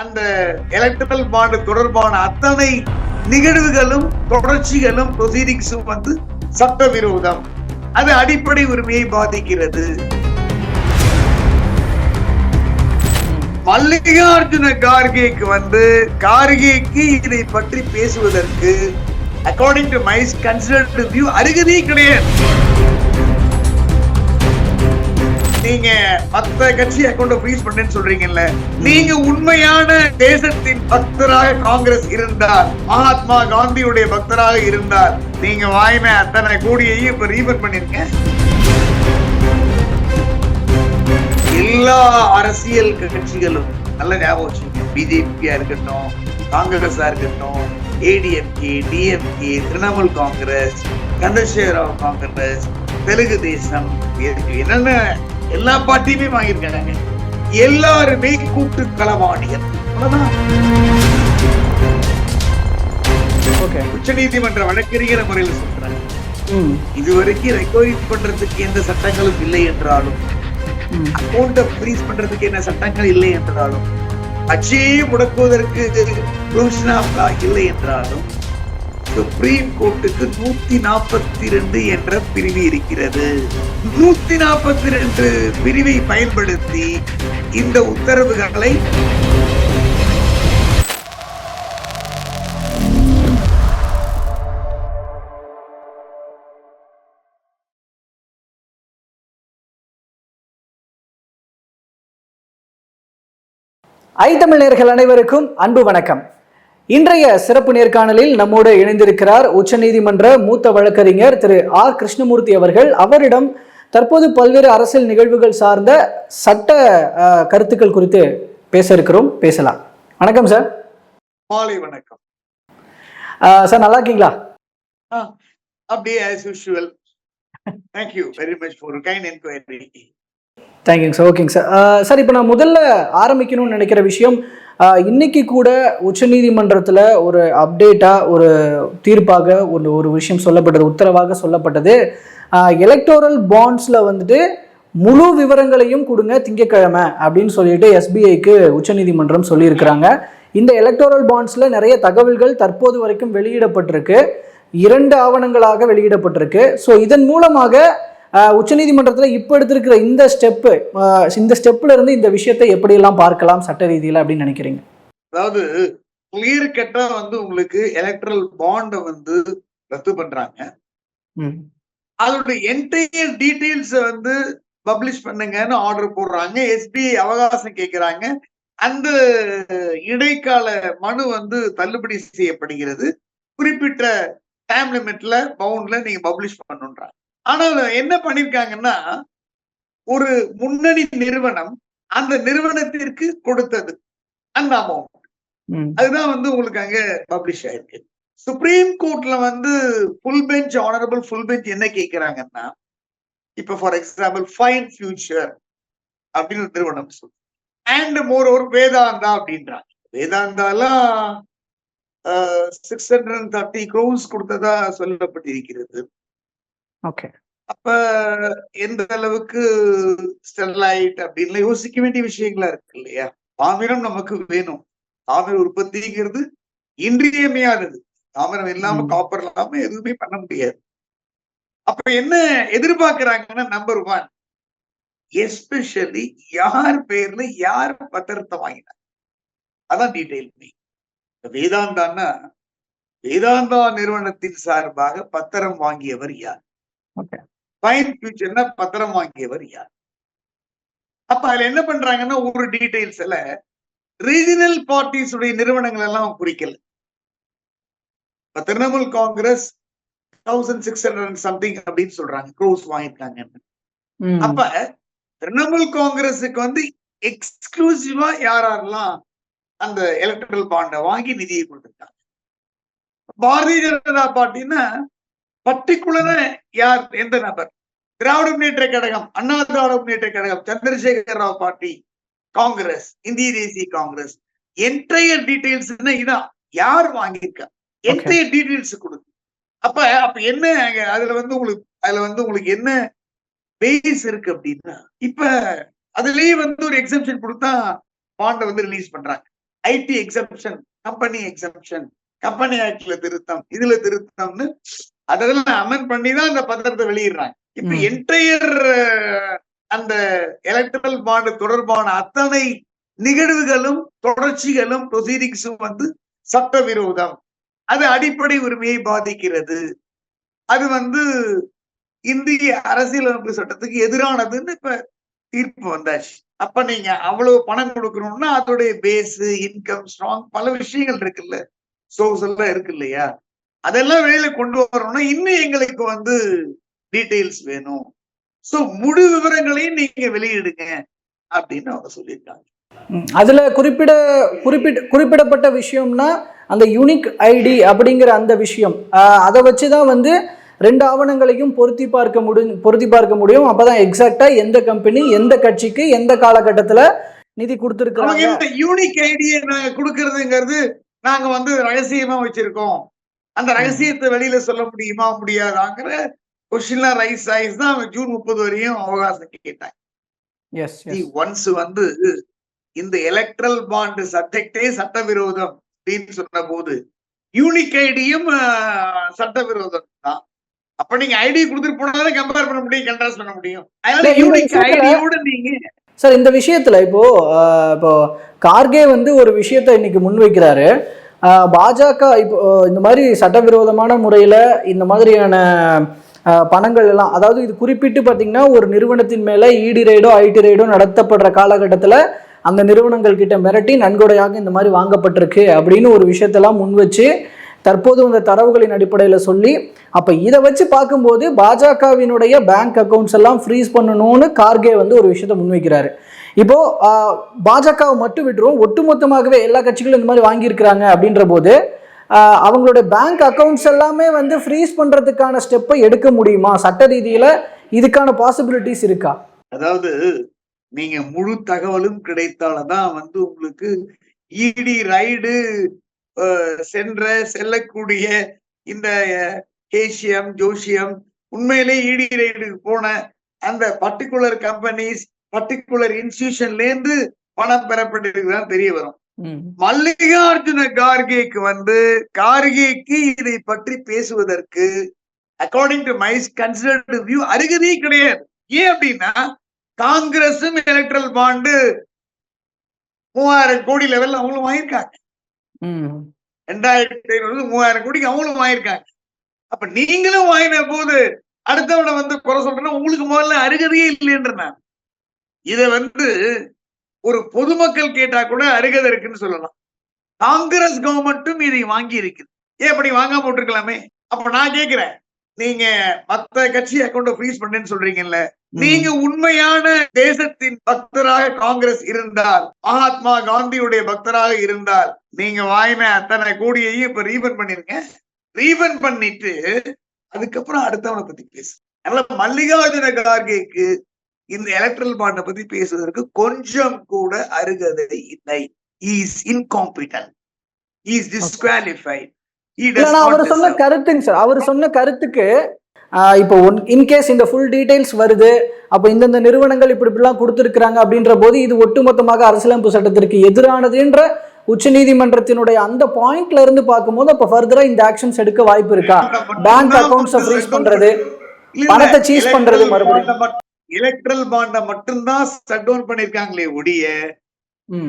அந்த electoral bond தொடர்பான அத்தனை நிகழ்வுகளும் தொடர்ச்சிகளும் ப்ரொசீடிங்ஸும் சட்டவிரோதம். அது அடிப்படை உரிமையை பாதிக்கிறது. மல்லிகார்ஜுன கார்கேக்கு இதை பற்றி பேசுவதற்கு according to my considered view அருகதையே கிடையாது. நீங்க மத்த கட்சி அக்கௌண்ட் ஃப்ரீஸ் பண்ணேன்னு சொல்றீங்கல்ல, நீங்க உண்மையான தேசத்தின் பக்தராக காங்கிரஸ் இருந்தால், மகாத்மா காந்தியுடைய பக்தராக இருந்தால், நீங்க வாங்கின அத்தனை கோடியையும் இப்ப ரீஃபண்ட் பண்ணிருக்க. எல்லா அரசியல் கட்சிகளும் நல்ல ஞாபகம் வச்சுங்க, பிஜேபியா இருக்கட்டும், காங்கிரஸா இருக்கட்டும், ஏடிஎம்கே, டிஎம்கே, திரிணாமுல் காங்கிரஸ், சந்திரசேகரராவ் காங்கிரஸ், தெலுங்கு தேசம், என்னென்ன எல்லா பார்ட்டியுமே வாங்கியிருக்காங்க. எல்லாருமே கூட்டு களவாணிகள். உச்ச நீதிமன்ற வழக்கறிஞர் முறையில் சொல்றாங்க, இதுவரைக்கும் ரெக்கவரி பண்றதுக்கு எந்த சட்டங்களும் இல்லை என்றாலும், அக்கௌண்ட ஃப்ரீஸ் பண்றதுக்கு என்ன சட்டங்கள் இல்லை என்றாலும், கட்சியை முடக்குவதற்கு ப்ரொவிஷன் ஆஃப் லா இல்லை என்றாலும், சுப்ரீம் கோர்ட்டுக்கு 142 என்ற பிரிவு இருக்கிறது. 142 பிரிவை பயன்படுத்தி இந்த உத்தரவுகளை ஐதமிழ் நேயர்கள் அனைவருக்கும் அன்பு வணக்கம். இன்றைய சிறப்பு நேர்காணலில் நம்மோடு இணைந்திருக்கிறார் உச்சநீதிமன்ற மூத்த வழக்கறிஞர் திரு ஆர் கிருஷ்ணமூர்த்தி அவர்கள். அவரிடம் தற்போது பல்வேறு அரசியல் நிகழ்வுகள் சார்ந்த சட்ட கருத்துக்கள் குறித்து பேச இருக்கிறோம். பேசலாம். வணக்கம் சார். வணக்கம் சார், நல்லா இருக்கீங்களா? அப்படியே as usual. Thank you very much for kind inquiry. தேங்க்யூங்க சார். ஓகேங்க சார். சார், இப்போ நான் முதல்ல ஆரம்பிக்கணும்னு நினைக்கிற விஷயம், இன்னைக்கு கூட உச்சநீதிமன்றத்தில் ஒரு அப்டேட்டாக ஒரு தீர்ப்பாக ஒரு விஷயம் சொல்லப்பட்டது, உத்தரவாக சொல்லப்பட்டது. எலக்டோரல் பாண்ட்ஸில் முழு விவரங்களையும் கொடுங்க திங்கட்கிழமை அப்படின்னு சொல்லிட்டு எஸ்பிஐக்கு உச்சநீதிமன்றம் சொல்லியிருக்கிறாங்க. இந்த எலக்டோரல் பாண்ட்ஸில் நிறைய தகவல்கள் தற்போது வரைக்கும் வெளியிடப்பட்டிருக்கு. 2 ஆவணங்களாக வெளியிடப்பட்டிருக்கு. ஸோ இதன் மூலமாக உச்சநீதிமன்றத்தில் இப்போ எடுத்திருக்கிற இந்த ஸ்டெப்ல இருந்து இந்த விஷயத்தை எப்படியெல்லாம் பார்க்கலாம் சட்ட ரீதியில் அப்படின்னு நினைக்கிறீங்க? அதாவது கிளியர் கட்டா உங்களுக்கு எலக்ட்ரல் பாண்ட் ரத்து பண்றாங்க. அதோட என்டையர் டீடைல்ஸ் பப்ளிஷ் பண்ணுங்கன்னு ஆர்டர் போடுறாங்க. எஸ்பிஐ அவகாசம் கேட்கிறாங்க. அந்த இடைக்கால மனு தள்ளுபடி செய்யப்படுகிறது. குறிப்பிட்ட டைம் லிமிட்ல பவுண்ட்ல நீங்க பப்ளிஷ் பண்ணுன்றாங்க. ஆனா என்ன பண்ணிருக்காங்கன்னா, ஒரு முன்னணி நிறுவனம் அந்த நிறுவனத்திற்கு கொடுத்தது அந்த அமௌண்ட், அதுதான் உங்களுக்கு அங்க பப்ளிஷ் ஆயிருக்கு. சுப்ரீம் கோர்ட்ல full bench, honourable full bench என்ன கேட்கிறாங்கன்னா, இப்ப ஃபார் எக்ஸாம்பிள் ஃபைன் ஃபியூச்சர் அப்படின்னு ஒரு நிறுவனம் சொல்லு, அண்ட் மோர் ஒரு வேதாந்தா அப்படின்றாங்க. வேதாந்தாலாம் 630 crores கொடுத்ததா சொல்லப்பட்டிருக்கிறது. அப்ப எந்த அளவுக்கு ஸ்டெர்லைட் அப்படின்னு யோசிக்க வேண்டிய விஷயங்களா இருக்கு இல்லையா? தாமிரம் நமக்கு வேணும். தாமிர உற்பத்திங்கிறது இன்றியமையாதது. தாமிரம் இல்லாம, காப்பர் இல்லாம எதுவுமே பண்ண முடியாது. அப்ப என்ன எதிர்பார்க்கிறாங்கன்னா, நம்பர் 1, எஸ்பெஷலி யார் பேர்ல யார் பத்திரத்தை வாங்கினார், அதான் டீடைல். வேதாந்தான்னா வேதாந்தா நிறுவனத்தின் சார்பாக பத்திரம் வாங்கியவர் யார், ஃபைன் ஃபியூச்சர்னா பத்திரம் வாங்கியவர் யார். அப்ப அதுல என்ன பண்றாங்கன்னா, ஒரு டீடைல்ஸ் ரீஜனல் பார்ட்டிஸ் உடைய நிறுவனங்கள் எல்லாம் குறிக்கல. திரிணாமுல் காங்கிரஸ் 1600 something அப்படின்னு சொல்றாங்க க்ரோஸ் வாங்கிருக்காங்க. அப்ப திரிணாமுல் காங்கிரஸுக்கு எக்ஸ்க்ளூசிவா யாரெல்லாம் அந்த எலக்ட்ரல் பாண்டை வாங்கி நிதியை கொடுத்துருக்காங்க. பாரதிய ஜனதா பார்ட்டின்னா பர்டிகுலரா யார், எந்த நபர், திராவிட முன்னேற்ற கழகம், அண்ணா திராவிட முன்னேற்ற கழகம், சந்திரசேகர ராவ் பார்ட்டி, காங்கிரஸ், இந்திய தேசிய காங்கிரஸ், என்டையர் டீடைல்ஸ் இதான் யார் வாங்கியிருக்கா, என்டையர் டீடைல்ஸ் கொடுக்கு. அப்ப என்ன அதுல உங்களுக்கு என்ன பேஸ் இருக்கு அப்படின்னா, இப்ப அதுலயே ஒரு எக்ஸம்ஷன் கொடுத்தா பாண்டை ரிலீஸ் பண்றாங்க. IT exemption, company exemption, company ஆக்ட்ல திருத்தம், இதுல திருத்தம்னு அதெல்லாம் அமெண்ட் பண்ணி தான் அந்த பத்திரத்தை வெளியிடுறாங்க. இப்ப என்டையர் அந்த எலக்ட்ரல் பாண்ட் தொடர்பான அத்தனை நிகழ்வுகளும் தொடர்ச்சிகளும் ப்ரொசீடிங்ஸும் வந்து சட்டவிரோதம், அது அடிப்படை உரிமையை பாதிக்கிறது, அது வந்து இந்திய அரசியலமைப்பு சட்டத்துக்கு எதிரானதுன்னு இப்ப தீர்ப்பு வந்தாச்சு. அப்ப நீங்க அவ்வளவு பணம் கொடுக்கணும்னா அதோடைய பேஸ், இன்கம், ஸ்ட்ராங் பல விஷயங்கள் இருக்குல்ல, சோர்ஸ் எல்லாம் இருக்கு இல்லையா, அதெல்லாம் வெளியில கொண்டு வரணும்னா இன்னும் எங்களுக்கு வந்து டீடைல்ஸ் வேணும். சோ முழு விவரங்களையும் நீங்க வெளியிடுங்க அப்படின்னு அவங்க சொல்லியிருக்காங்க. அதுல குறிப்பிடப்பட்ட விஷயம்னா அந்த யூனிக் ஐடி அப்படிங்கிற அந்த விஷயம், அதை வச்சுதான் வந்து 2 ஆவணங்களையும் பொருத்தி பார்க்க முடியும். அப்பதான் எக்ஸாக்டா எந்த கம்பெனி எந்த கட்சிக்கு எந்த காலகட்டத்துல நிதி கொடுத்திருக்காங்க. யூனிக் ஐடியை நாங்க கொடுக்கறதுங்கிறது நாங்க வந்து ரகசியமா வச்சிருக்கோம், அந்த ரகசியத்தை வெளியில சொல்ல முடியுமா முடியாதாங்கிற கொஸ்டின்லாம் ரைஸ் ஆயிஸ் தான் ஜூன் 30 வரையும் அவகாசம் கேட்டாங்க. ஒன்ஸ் வந்து இந்த எலக்ட்ரல் பாண்ட் சப்ஜெக்டே சட்டவிரோதம் அப்படின்னு சொன்ன போது யூனிக் ஐடியும் சட்டவிரோதம் தான். அப்ப நீங்க ஐடி கொடுத்துட்டு போனாலும் கம்பேர் பண்ண முடியும், கண்ட்ராஸ்ட் பண்ண முடியும். அதனால யூனிக் ஐடியோட நீங்க சார் இந்த விஷயத்துல இப்போ கார்கே வந்து ஒரு விஷயத்தை இன்னைக்கு முன்வைக்கிறாரு. பாஜக இப்போ இந்த மாதிரி சட்டவிரோதமான முறையில இந்த மாதிரியான பணங்கள் எல்லாம், அதாவது இது குறிப்பிட்டு பார்த்தீங்கன்னா ஒரு நிறுவனத்தின் மேல இடி ரைடோ ஐடி ரைடோ நடத்தப்படுற காலகட்டத்தில் அந்த நிறுவனங்கள் கிட்ட மிரட்டி நன்கொடையாக இந்த மாதிரி வாங்கப்பட்டிருக்கு அப்படின்னு ஒரு விஷயத்தெல்லாம் முன் வச்சு தற்போது இந்த தரவுகளின் அடிப்படையில் சொல்லி, அப்போ இதை வச்சு பார்க்கும்போது பாஜகவினுடைய பேங்க் அக்கௌண்ட்ஸ் எல்லாம் ஃப்ரீஸ் பண்ணணும்னு கார்கே வந்து ஒரு விஷயத்தை முன்வைக்கிறாரு. இப்போ பாஜகவை மட்டும் விட்டுரும், ஒட்டுமொத்தமாகவே எல்லா கட்சிகளும் இந்த மாதிரி வாங்கியிருக்கிறாங்க அப்படின்ற போது அவங்களோட பேங்க் அக்கௌண்ட்ஸ் எல்லாமே வந்து ஃப்ரீஸ் பண்றதுக்கான ஸ்டெப்பை எடுக்க முடியுமா? சட்ட ரீதியில இதுக்கான பாசிபிலிட்டிஸ் இருக்கா? அதாவது நீங்க முழு தகவலும் கிடைத்தால்தான் வந்து உங்களுக்கு இடி ரைடு செல்லக்கூடிய இந்த கேசியம் ஜோசியம் உண்மையிலே இடி ரைடுக்கு போன அந்த பர்டிகுலர் கம்பெனிஸ் பர்டிகுலர் இன்ஸ்டிடியூஷன்ல இருந்து பணம் பெறப்பட்டிருக்குதான் தெரிய வரும். மல்லிகார்ஜுன கார்கேக்கு வந்து கார்கேக்கு இதை பற்றி பேசுவதற்கு according to my considered view அருகதையே கிடையாது. ஏன் அப்படின்னா காங்கிரஸும் எலக்ட்ரல் பாண்டு 3000 கோடி லெவல்ல அவங்களும் வாங்கியிருக்காங்க. 2500 3000 கோடிக்கு அவங்களும் வாங்கியிருக்காங்க. அப்ப நீங்களும் வாங்கின போது அடுத்தவனை வந்து குறை சொல்றேன்னா உங்களுக்கு முதல்ல அருகதையே இல்லைன்ற இதை வந்து ஒரு பொதுமக்கள் கேட்டா கூட அருகதை இருக்குன்னு சொல்லலாம். காங்கிரஸ் கவர்மெண்ட்டும் இதை வாங்கி இருக்குது, ஏன் அப்படி வாங்காம போட்டிருக்கலாமே. அப்ப நான் கேட்கிறேன், நீங்க மத்த கட்சி அக்கௌண்ட் ஃப்ரீஸ் பண்ணேன்னு சொல்றீங்கல்ல, நீங்க உண்மையான தேசத்தின் பக்தராக காங்கிரஸ் இருந்தால், மகாத்மா காந்தியுடைய பக்தராக இருந்தால், நீங்க வாங்கின அத்தனை கோடியையும் இப்ப ரீஃபண்ட் பண்ணிருங்க. ரீஃபண்ட் பண்ணிட்டு அதுக்கப்புறம் அடுத்தவனை பத்தி பேசு. அதனால மல்லிகார்ஜுன கார்கேக்கு இந்த எலக்ட்ரல் பாண்டை பத்தி பேசுவதற்கு கொஞ்சம் கூட அருகதை இல்லை. Is incompetent, is disqualified. அவர் சொன்ன கருத்துங்க சார், அவர் சொன்ன கருத்துக்கு இப்போ இன்கேஸ் இந்த ஃபுல் டீடைல்ஸ் வருது, அப்போ இந்தந்த நிறுவனங்கள் இப்படிலாம் கொடுத்துருக்காங்க அப்படின்ற போது இது ஒட்டுமொத்தமாக அரசியலமைப்பு சட்டத்திற்கு எதிரானதுன்ற உச்ச நீதிமன்றத்தினுடைய அந்த பாயிண்ட்ல இருந்து பார்க்கும்போது அப்ப ஃபர்தரா இந்த ஆக்ஷன்ஸ் எடுக்க வாய்ப்பு இருக்கா? பேங்க் அக்கவுண்ட்ஸ் ஃப்ரீஸ் பண்றது, பணத்தை சீஸ் பண்றது, மறுபடியும் எலக்ட்ரல் பாண்ட மட்டும்தான் ஷட் டவுன் பண்ணிருக்காங்களே ஒழிய,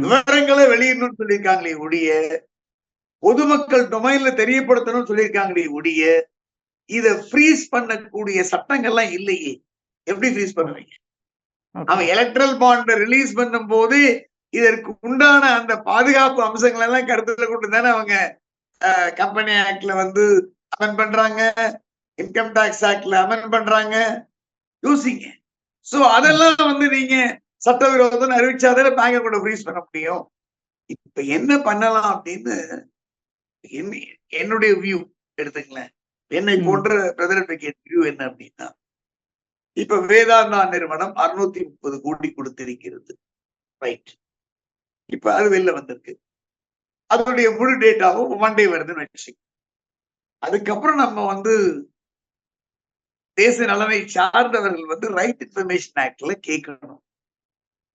விவரங்களை வெளியிடணும்னு சொல்லியிருக்காங்களே ஒழிய, பொதுமக்கள் டொமைன்ல தெரியப்படுத்தணும்னு சொல்லியிருக்காங்களே ஒழிய, இத ஃப்ரீஸ் பண்ணக்கூடிய சட்டங்கள்லாம் இல்லையே. எப்படி ஃப்ரீஸ் பண்ணுவீங்க? அவன் எலக்ட்ரல் பாண்ட் ரிலீஸ் பண்ணும் போது இதற்கு உண்டான அந்த பாதுகாப்பு அம்சங்கள் எல்லாம் கருத்துல கொண்டு தானே அவங்க கம்பெனி ஆக்ட்ல வந்து அமெண்ட் பண்றாங்க, இன்கம் டாக்ஸ் ஆக்ட்ல அமெண்ட் பண்றாங்க. யோசிங்க. சோ அதெல்லாம் வந்து நீங்க சட்டவிரோதம் அறிவிச்சாதான பேங்க கூட ஃப்ரீஸ் பண்ண முடியும். இப்ப என்ன பண்ணலாம் அப்படின்னு என்னுடைய வியூ எடுத்துங்களேன். என்னை போன்ற பிரதர் அட்வொகேட் வியூ என்ன அப்படின்னா, இப்ப வேதாந்தா நிறுவனம் 630 கோடி கொடுத்திருக்கிறது, ரைட்? இப்ப அது வெளில வந்திருக்கு, அதனுடைய முழு டேட்டாவும் மண்டே வருதுன்னு வச்சு, அதுக்கப்புறம் நம்ம வந்து தேச நலனை சார்ந்தவர்கள் வந்து ரைட் இன்ஃபர்மேஷன் ஆக்ட்ல கேட்கணும்.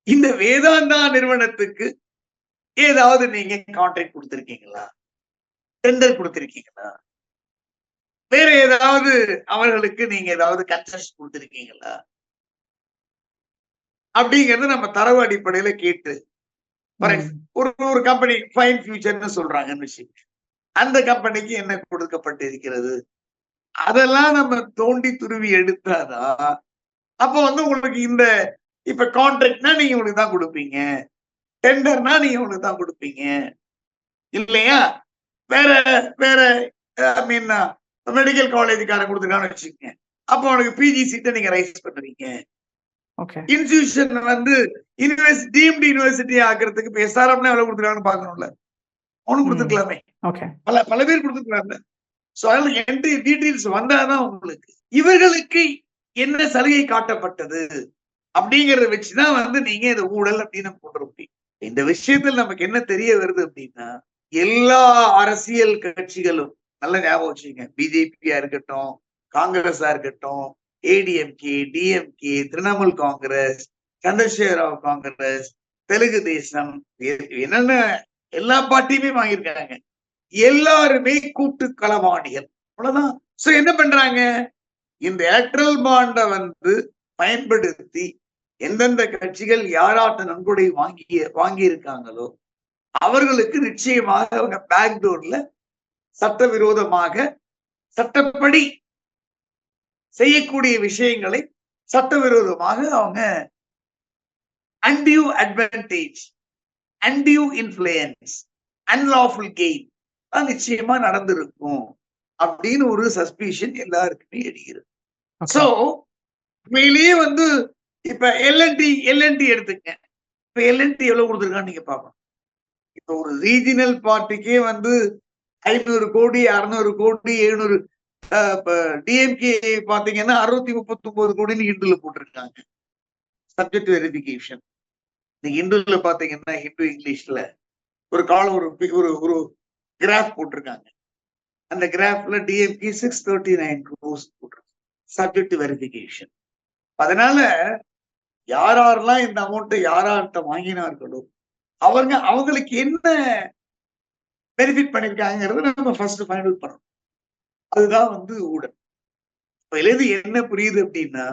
இந்த வேதாந்தா நிறுவனத்துக்கு ஏதாவது நீங்க கான்ட்ராக்ட் கொடுத்திருக்கீங்களா, டெண்டர் கொடுத்திருக்கீங்களா, வேற ஏதாவது அவர்களுக்கு நீங்க ஏதாவது கன்செஷன் கொடுத்திருக்கீங்களா அப்படிங்கறது நம்ம தரவு அடிப்படையில கேட்டு ஒரு கம்பெனி ஃபைன் ஃபியூச்சர்னு சொல்றாங்கன்னு வச்சுக்கோங்க. அந்த கம்பெனிக்கு என்ன கொடுக்கப்பட்டு இருக்கிறது, அதெல்லாம் நம்ம தோண்டி துருவி எடுத்தாதான் அப்ப வந்து உங்களுக்கு இந்த இப்ப கான்ட்ராக்ட்னா நீங்க உங்களுக்கு தான் கொடுப்பீங்க, டெண்டர்னா நீங்க உங்களுக்கு தான் கொடுப்பீங்க இல்லையா. வேற வேற ஐ மீன் மெடிக்கல் காலேஜுக்காரன் கொடுத்துருக்கான்னு வச்சுக்கோங்க, அப்ப அவனுக்கு பிஜி சீட்டை நீங்க ரைஸ் பண்றீங்க. இன்ஸ்டிடியூஷன் வந்து டீம்டு யூனிவர்சிட்டி ஆக்குறதுக்கு இப்ப எஸ்ஆர்எம்னா எவ்வளவு கொடுத்துருக்காங்கன்னு பாக்கணும்ல, அவனு கொடுத்துருக்கலாமே, பல பேர் கொடுத்துருக்கலாம்ல. சோ அதனால என்ட்ரி டீடைல்ஸ் வந்தாதான் உங்களுக்கு இவர்களுக்கு என்ன சலுகை காட்டப்பட்டது அப்படிங்கறத வச்சுதான் வந்து நீங்க இந்த ஊழல் அப்படின்னு போடுற முடியும். இந்த விஷயத்தில் நமக்கு என்ன தெரிய வருது அப்படின்னா, எல்லா அரசியல் கட்சிகளும் நல்ல ஞாபகம் வச்சுங்க, பிஜேபியா இருக்கட்டும், காங்கிரஸா இருக்கட்டும், ஏடிஎம்கே, டிஎம்கே, திரிணாமுல் காங்கிரஸ், சந்திரசேகர ராவ் காங்கிரஸ், தெலுங்கு தேசம், என்னென்ன எல்லா பார்ட்டியுமே வாங்கியிருக்காங்க. எல்லாருமே கூட்டு களவாணிகள், அவ்வளவுதான். சோ என்ன பண்றாங்க, இந்த எலக்ட்ரல் பாண்டை வந்து பயன்படுத்தி எந்தெந்த கட்சிகள் யாராட்ட நன்கொடை வாங்கி இருக்காங்களோ அவர்களுக்கு நிச்சயமாக அவங்க பேக்டோர்ல சட்டவிரோதமாக சட்டப்படி செய்யக்கூடிய விஷயங்களை சட்டவிரோதமாக அவங்க undue advantage, undue influence, unlawful gain நிச்சயமா நடந்திருக்கும் அப்படின்னு ஒரு சஸ்பிஷன் எல்லாருக்குமே எடுக்கிறது. சோ உண்மையிலேயே வந்து இப்ப எல்என்டி எடுத்துக்க, இப்ப எல்என்டி எவ்வளவு கொடுத்துருக்கான்னு நீங்க பாக்கணும். இப்ப ஒரு ரீஜினல் பார்ட்டிக்கே வந்து 500 கோடி, 600 கோடி, 700, டிஎம்கே பாத்தீங்கன்னா 639 கோடின்னு ஹிந்துல போட்டிருக்காங்க. சப்ஜெக்ட் வெரிஃபிகேஷன் நீங்க ஹிந்துல பாத்தீங்கன்னா ஹிந்து இங்கிலீஷ்ல ஒரு காலம் ஒரு கிராஃப் போட்டிருக்காங்க. அந்த கிராஃப்ல டிஎம்கே 639 crores போட்டிருக்காங்க சப்ஜெக்ட் வெரிஃபிகேஷன். அதனால யாரெல்லாம் இந்த அமௌண்ட் யார்கிட்ட வாங்கினார்களோ அவங்களுக்கு என்ன பெனிஃபிட் பண்ணிருக்காங்கிறத நம்ம ஃபர்ஸ்ட் ஃபைண்ட் அவுட் பண்ணணும். அதுதான் வந்து ஊழல். இதுல என்ன புரியுது அப்படின்னா,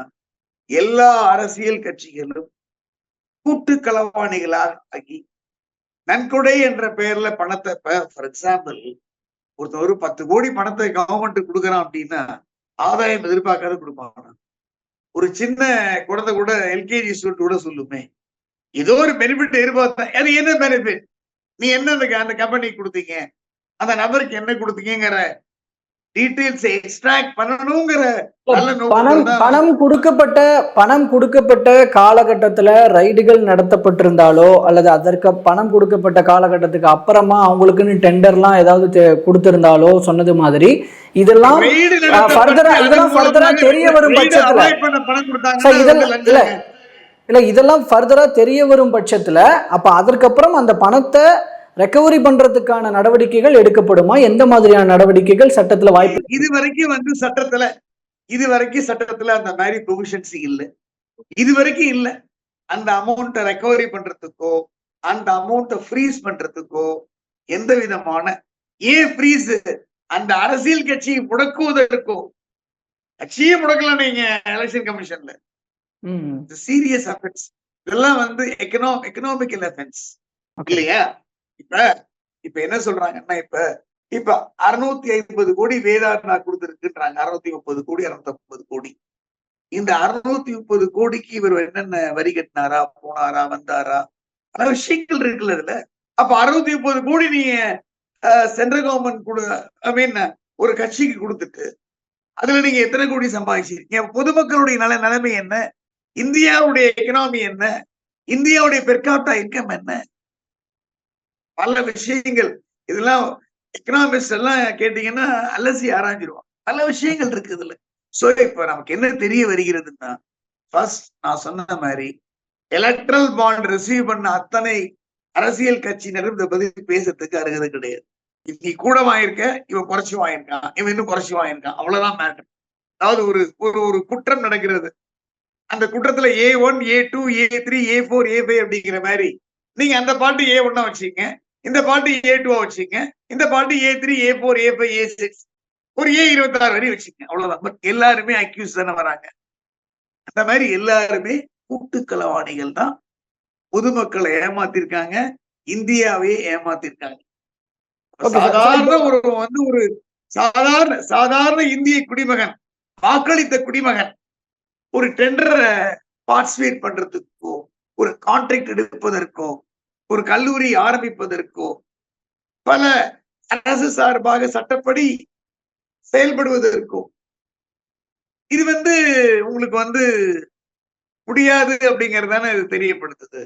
எல்லா அரசியல் கட்சிகளும் கூட்டு களவாணிகளாக ஆகி நன்கொடை என்ற பெயர்ல பணத்தை, ஃபார் எக்ஸாம்பிள் ஒருத்தர் ஒரு 10 கோடி பணத்தை கவர்மெண்ட் கொடுக்குறான் அப்படின்னா ஆதாயம் எதிர்பார்க்காத கொடுப்பாங்க. ஒரு சின்ன குழந்தை கூட எல்கேஜி ஸ்டூடெண்ட் கூட சொல்லுமே, ஏதோ ஒரு பெனிஃபிட் எதிர்பார்த்தேன், அது என்ன பெனிஃபிட், நீ என்ன அந்த கம்பெனிக்கு கொடுத்தீங்க, அந்த நபருக்கு என்ன கொடுத்தீங்கிற டீடைல்ஸ் எக்ஸ்ட்ராக்ட் பண்ணணுங்கிற பணம் கொடுக்கப்பட்ட காலகட்டத்துல ரைடுகள் நடத்தப்பட்டிருந்தாலோ அல்லது அதற்கு பணம் கொடுக்கப்பட்ட காலகட்டத்துக்கு அப்புறமா அவங்களுக்குன்னு டெண்டர்லாம் ஏதாவது கொடுத்திருந்தாலோ சொன்னது மாதிரி இதெல்லாம் ஃபர்தரா தெரிய வரும் பட்சத்துல இதெல்லாம் ஃபர்தரா தெரிய வரும் பட்சத்துல அப்ப அதற்கப்புறம் அந்த பணத்தை ரெக்கவரி பண்றதுக்கான நடவடிக்கைகள் எடுக்கப்படுமா? எந்த மாதிரியான நடவடிக்கைகள் சட்டத்துல வாய்ப்பு? இதுவரைக்கும் வந்து சட்டத்துல அந்த மாதிரி ப்ரொவிஷன்ஸ் இல்ல, இதுவரைக்கும் இல்ல. அந்த அமௌண்ட்டை ரெக்கவரி பண்றதுக்கோ அந்த அமௌண்ட்டை ஃப்ரீஸ் பண்றதுக்கோ எந்த விதமான ஃப்ரீஸ் அந்த அரசியல் கட்சியை முடக்குவதற்கோ, கட்சியே முடக்கலாம் நீங்க எலெக்ஷன் கமிஷன்ல, சீரியஸ் அஃபென்ஸ், இதெல்லாம் வந்து எக்கனாமிக்கல் அஃபென்ஸ் இல்லையா. இப்ப என்ன சொல்றாங்கன்னா, இப்ப 650 கோடி வேதாந்தா கொடுத்திருக்குன்றாங்க, 630 கோடி 650 கோடி. இந்த 630 கோடிக்கு இவர் என்னென்ன வரி கட்டினாரா, போனாரா, வந்தாரா, பல விஷயங்கள் இருக்குல்ல இதுல. அப்ப 630 கோடி நீங்க சென்ட்ரல் கவர்மெண்ட் ஒரு கட்சிக்கு கொடுத்துட்டு அதுல நீங்க எத்தனை கோடி சம்பாதிச்சிருக்கீங்க? பொதுமக்களுடைய நிலைமை என்ன, இந்தியாவுடைய எக்கனாமி என்ன, இந்தியாவுடைய பெர்காப்டா இன்கம் என்ன, பல விஷயங்கள். இதெல்லாம் எக்கனாமிஸ்ட் எல்லாம் கேட்டீங்கன்னா அலசி ஆராய்ஞ்சிருவாங்க, பல விஷயங்கள் இருக்கு இதுல. சோ இப்ப நமக்கு என்ன தெரிய வருகிறதுன்னா, ஃபர்ஸ்ட் நான் சொன்ன மாதிரி எலக்ட்ரல் பாண்ட் ரிசீவ் பண்ண அத்தனை அரசியல் கட்சியினரும் இதை பத்தி பேசுறதுக்கு அருகதை கிடையாது. நீ கூட வாங்கியிருக்க, இவன் குறைச்சி வாங்கியிருக்கான், இவன் இன்னும் குறைச்சி வாங்கியிருக்கான், அவ்வளவுதான் மேட்டர். அதாவது ஒரு குற்றம் நடக்கிறது, அந்த குற்றத்துல A1, A2, A3, A4, A5 அப்படிங்கிற மாதிரி நீங்க அந்த பார்ட்டி A1 வச்சுங்க, இந்த பார்ட்டி A2 வச்சுங்க, இந்த party A3, A4, A5, A6, ஒரு A26 வரை வச்சுங்க. அவ்வளவுதான். பட் எல்லாருமே அக்யூஸ் தானே வராங்க. அந்த மாதிரி எல்லாருமே கூட்டுக்களவாணிகள் தான். பொதுமக்களை ஏமாத்திருக்காங்க, இந்தியாவே ஏமாத்திருக்காங்க. சாதாரண ஒரு சாதாரண இந்திய குடிமகன், வாக்களித்த குடிமகன் ஒரு டெண்டரை பார்ட்டிசிபேட் பண்றதுக்கோ, ஒரு கான்ட்ராக்ட் எடுப்பதற்கோ, ஒரு கல்லூரி ஆரம்பிப்பதற்கோ, பல அரசு சார்பாக சட்டப்படி செயல்படுவதற்கோ இது உங்களுக்கு முடியாது அப்படிங்கறதான இது தெரியப்படுத்துது.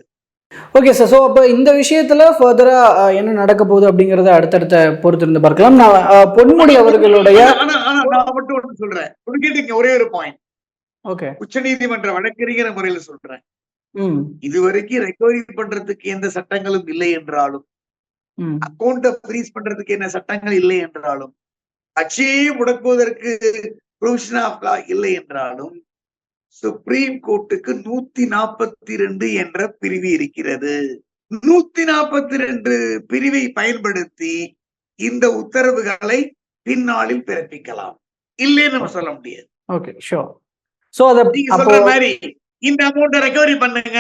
Okay sir. ஸோ அப்போ இந்த விஷயத்துல ஃபர்தரா என்ன நடக்க போகுது அப்படிங்கறத அடுத்தடுத்த பொறுத்து இருந்து பார்க்கலாம். நான் பொன்முடி அவர்களுடைய நான் மட்டும் ஒன்று சொல்றேன். கேட்டீங்க ஒரே ஒரு பாயிண்ட். ஓகே. உச்சநீதிமன்ற வழக்கறிஞர் முறையில சொல்றேன். இதுவரைக்கும் ரெக்கவரி பண்றதுக்கு எந்த சட்டங்களும் இல்லை என்றாலும், அக்கௌண்ட ஃப்ரீஸ் பண்றதுக்கு என்ன சட்டங்கள் இல்லை என்றாலும், கட்சியை முடக்குவதற்கு ப்ரொவிஷன் ஆஃப் லா இல்லை என்றாலும், சுப்ரீம் கோர்ட்டுக்கு 142 என்ற பிரிவு இருக்கிறது. 142 பிரிவை பயன்படுத்தி இந்த உத்தரவுகளை பின்னாளில் பிறப்பிக்கலாம். இல்லைன்னு நம்ம சொல்ல முடியாது. Okay, sure. சோ அத நீங்க சொல்ற மாதிரி இந்த அமௌண்ட ரெக்கவரி பண்ணுங்க,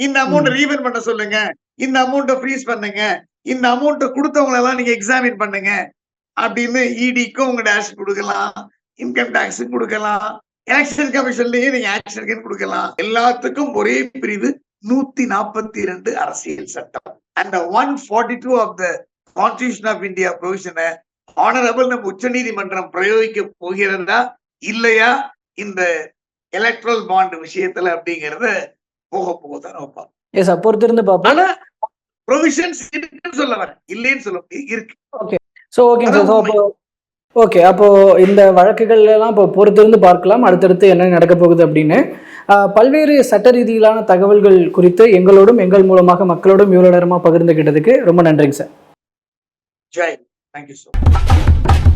இந்த அமௌண்ட ரீஃபண்ட் பண்ண சொல்லுங்க, இந்த அமௌண்ட ஃப்ரீஸ் பண்ணுங்க, இந்த அமௌண்ட கொடுத்தவங்க எல்லாம் நீங்க எக்ஸாமின் பண்ணுங்க அப்படின்னு இடிக்கும் உங்க டேஷ் கொடுக்கலாம், இன்கம் டாக்ஸ் கொடுக்கலாம், எலெக்ஷன் கமிஷன்லயே நீங்க ஆக்ஷன் கொடுக்கலாம். எல்லாத்துக்கும் ஒரே பிரிவு 142 அரசியல் சட்டம். அந்த 142 of the constitution of India ப்ரொவிஷனை ஆனரபிள் நம்ம உச்ச நீதிமன்றம் பிரயோகிக்க போகிறதா இல்லையா இந்த எலக்ட்ரல் பாண்ட் விஷயத்துல அப்படிங்கறத போக போகதான் வைப்பாங்க. எஸ் சார், பொறுத்திருந்து பார்ப்போம். ஆனா ப்ரொவிஷன்ஸ் இருக்குன்னு சொல்ல வரேன், இல்லைன்னு சொல்ல இருக்கு. Okay. So okay sir. Okay, அப்போ இந்த வழக்குகள் எல்லாம் இப்போ பொறுத்திருந்து பார்க்கலாம் அடுத்தடுத்து என்ன நடக்க போகுது அப்படின்னு. பல்வேறு சட்ட ரீதியிலான தகவல்கள் குறித்து எங்களோடும் எங்கள் மூலமாக மக்களோடும் இவ்வளவு நேரமா பகிர்ந்துகிட்டதுக்கு ரொம்ப நன்றிங்க sir. Jai, thank you so much.